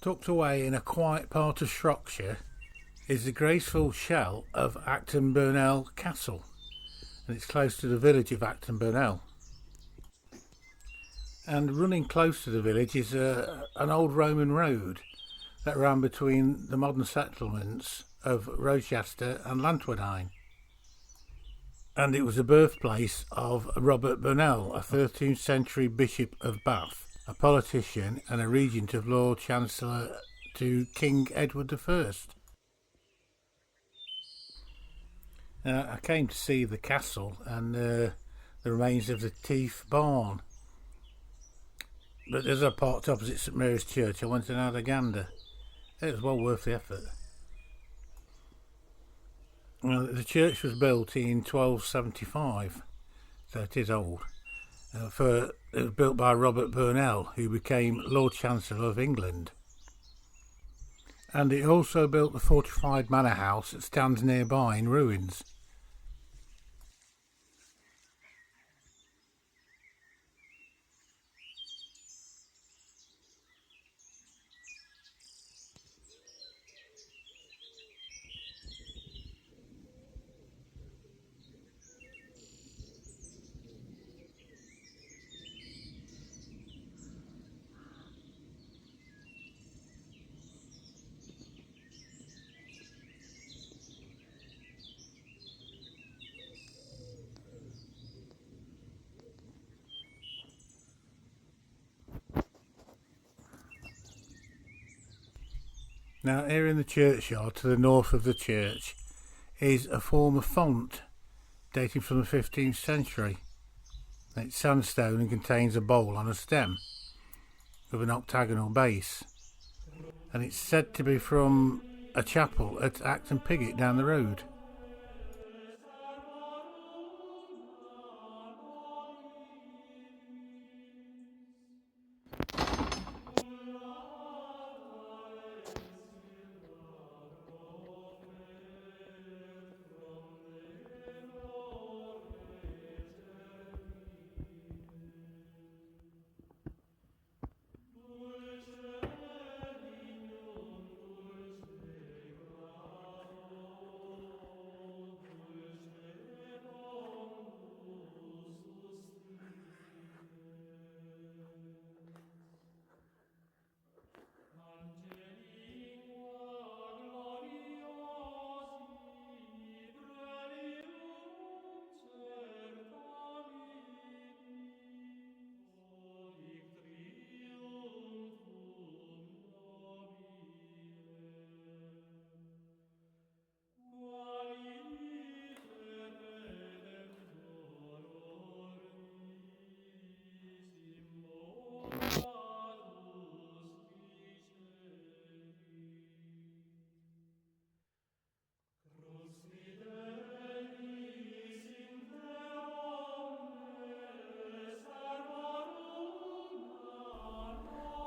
Tucked away in a quiet part of Shropshire is the graceful shell of Acton Burnell Castle, and it's close to the village of Acton Burnell. And running close to the village is an old Roman road that ran between the modern settlements of Rochester and Lantwadine. And it was the birthplace of Robert Burnell, a 13th century Bishop of Bath, a politician and a regent of Lord Chancellor to King Edward I. I came to see the castle and the remains of the Teeth Barn. But as I parked opposite St Mary's Church, I went and had a gander. It was well worth the effort. Well, the church was built in 1275, so it is old. It was built by Robert Burnell, who became Lord Chancellor of England. And it also built the fortified manor house that stands nearby in ruins. Now, here in the churchyard to the north of the church is a form of font dating from the 15th century. It's sandstone and contains a bowl on a stem with an octagonal base. And it's said to be from a chapel at Acton Piggott down the road.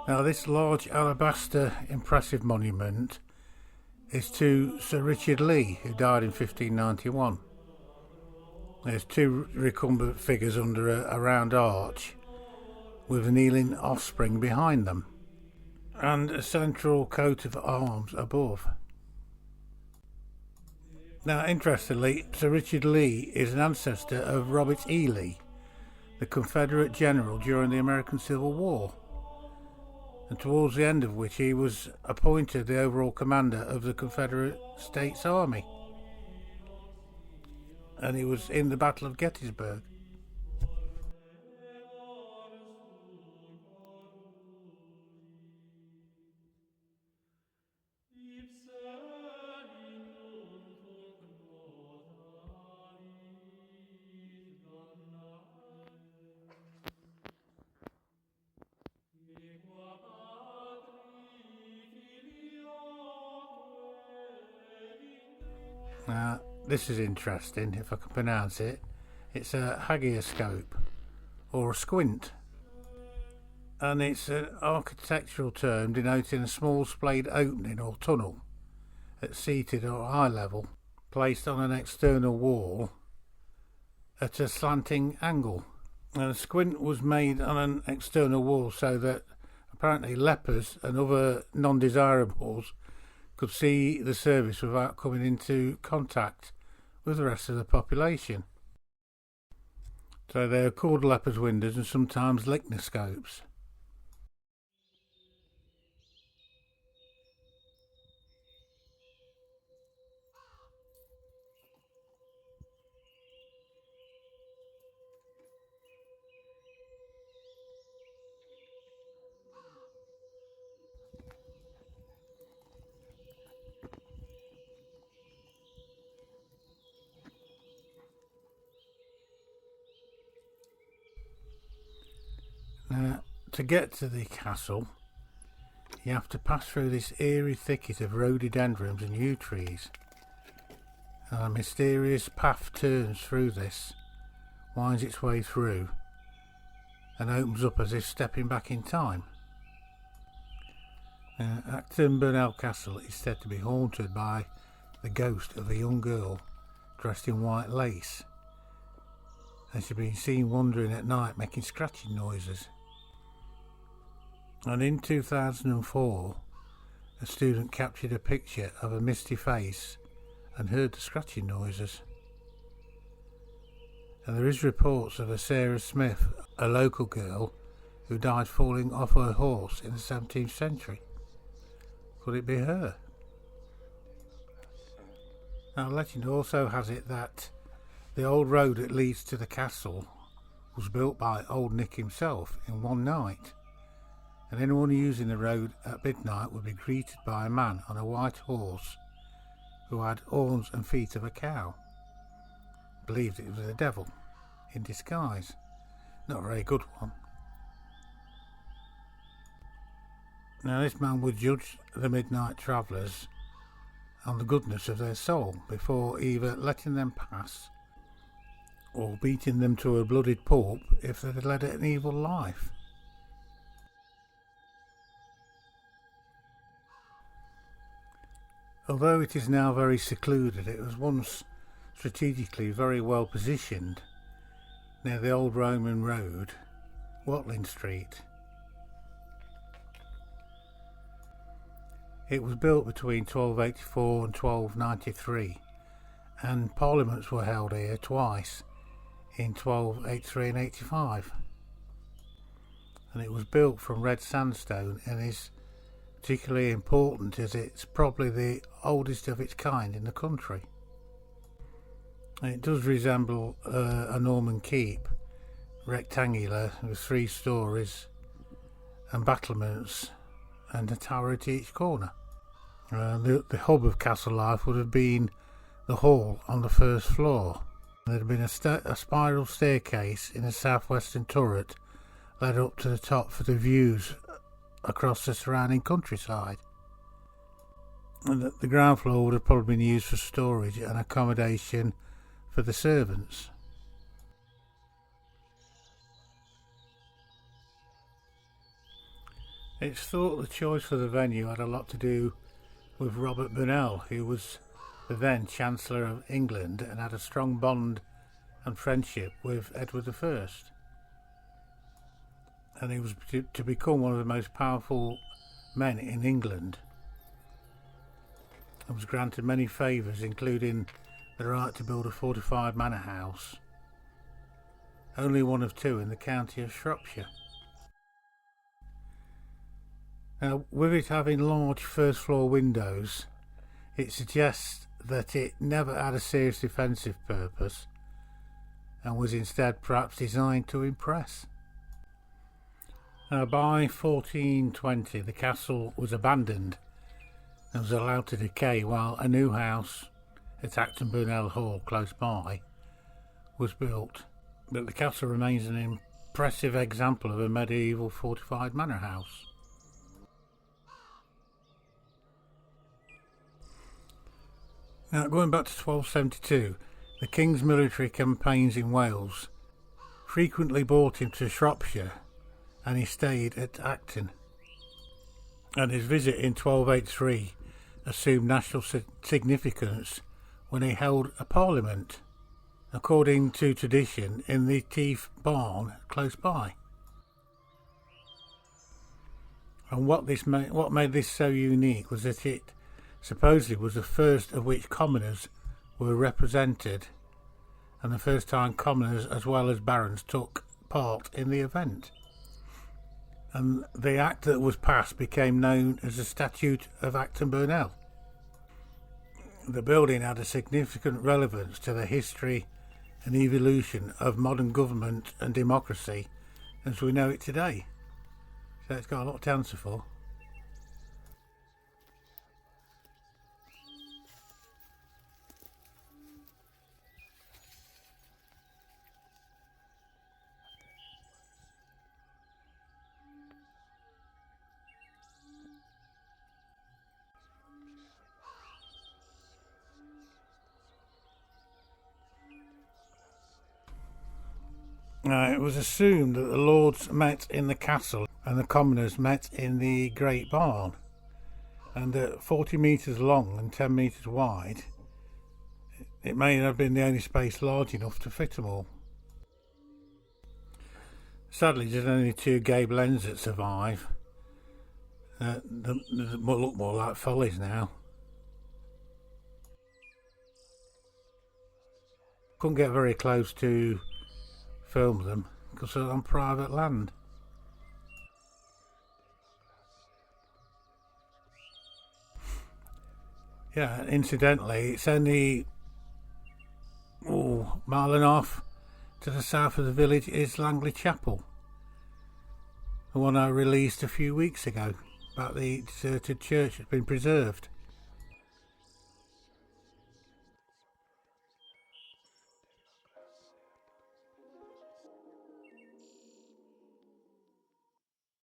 Now, this large alabaster impressive monument is to Sir Richard Lee, who died in 1591. There's two recumbent figures under a round arch with a kneeling offspring behind them, and a central coat of arms above. Now, interestingly, Sir Richard Lee is an ancestor of Robert E. Lee, the Confederate general during the American Civil War, and towards the end of which he was appointed the overall commander of the Confederate States Army. And he was in the Battle of Gettysburg. Now, this is interesting, if I can pronounce it. It's a hagioscope, or a squint. And it's an architectural term denoting a small splayed opening or tunnel at seated or eye level, placed on an external wall at a slanting angle. And a squint was made on an external wall so that apparently lepers and other non-desirables could see the service without coming into contact with the rest of the population. So they are called lepers' windows and sometimes lichnoscopes. Now, to get to the castle, you have to pass through this eerie thicket of rhododendrons and yew trees. And a mysterious path turns through this, winds its way through, and opens up as if stepping back in time. Acton Burnell Castle is said to be haunted by the ghost of a young girl dressed in white lace, and she's been seen wandering at night making scratching noises. And in 2004, a student captured a picture of a misty face and heard the scratching noises. And there is reports of a Sarah Smith, a local girl, who died falling off her horse in the 17th century. Could it be her? Now, legend also has it that the old road that leads to the castle was built by Old Nick himself in one night, and anyone using the road at midnight would be greeted by a man on a white horse who had horns and feet of a cow. Believed it was the devil in disguise. Not a very good one. Now, this man would judge the midnight travellers on the goodness of their soul before either letting them pass or beating them to a bloodied pulp if they had led an evil life. Although it is now very secluded, it was once strategically very well positioned near the old Roman road, Watling Street. It was built between 1284 and 1293, and parliaments were held here twice, in 1283 and 85. And it was built from red sandstone and is particularly important as it's probably the oldest of its kind in the country. It does resemble a Norman keep, rectangular with 3 stories and battlements and a tower at each corner. The hub of castle life would have been the hall on the first floor. There had been a spiral staircase in the southwestern turret led up to the top for the views across the surrounding countryside. And the ground floor would have probably been used for storage and accommodation for the servants. It's thought the choice for the venue had a lot to do with Robert Burnell, who was the then Chancellor of England and had a strong bond and friendship with Edward I. And he was to become one of the most powerful men in England, and was granted many favours, including the right to build a fortified manor house, only one of 2 in the county of Shropshire. Now, with it having large first floor windows, it suggests that it never had a serious defensive purpose and was instead perhaps designed to impress. By 1420 the castle was abandoned and was allowed to decay, while a new house at Acton Burnell Hall close by was built, but the castle remains an impressive example of a medieval fortified manor house. Now, going back to 1272, the King's military campaigns in Wales frequently brought him to Shropshire, and he stayed at Acton. And his visit in 1283 assumed national significance when he held a parliament, according to tradition, in the Teeth barn close by. And what made this so unique was that it supposedly was the first of which commoners were represented, and the first time commoners as well as barons took part in the event. And the act that was passed became known as the Statute of Acton Burnell. The building had a significant relevance to the history and evolution of modern government and democracy as we know it today. So it's got a lot to answer for. It was assumed that the lords met in the castle and the commoners met in the great barn, and at 40 metres long and 10 metres wide, it may have been the only space large enough to fit them all. Sadly, there's only 2 gable ends that survive. They look more like follies now. Couldn't get very close to film them because they're on private land. Yeah, incidentally, it's only mile and a half to the south of the village is Langley Chapel, the one I released a few weeks ago about the deserted church that's been preserved.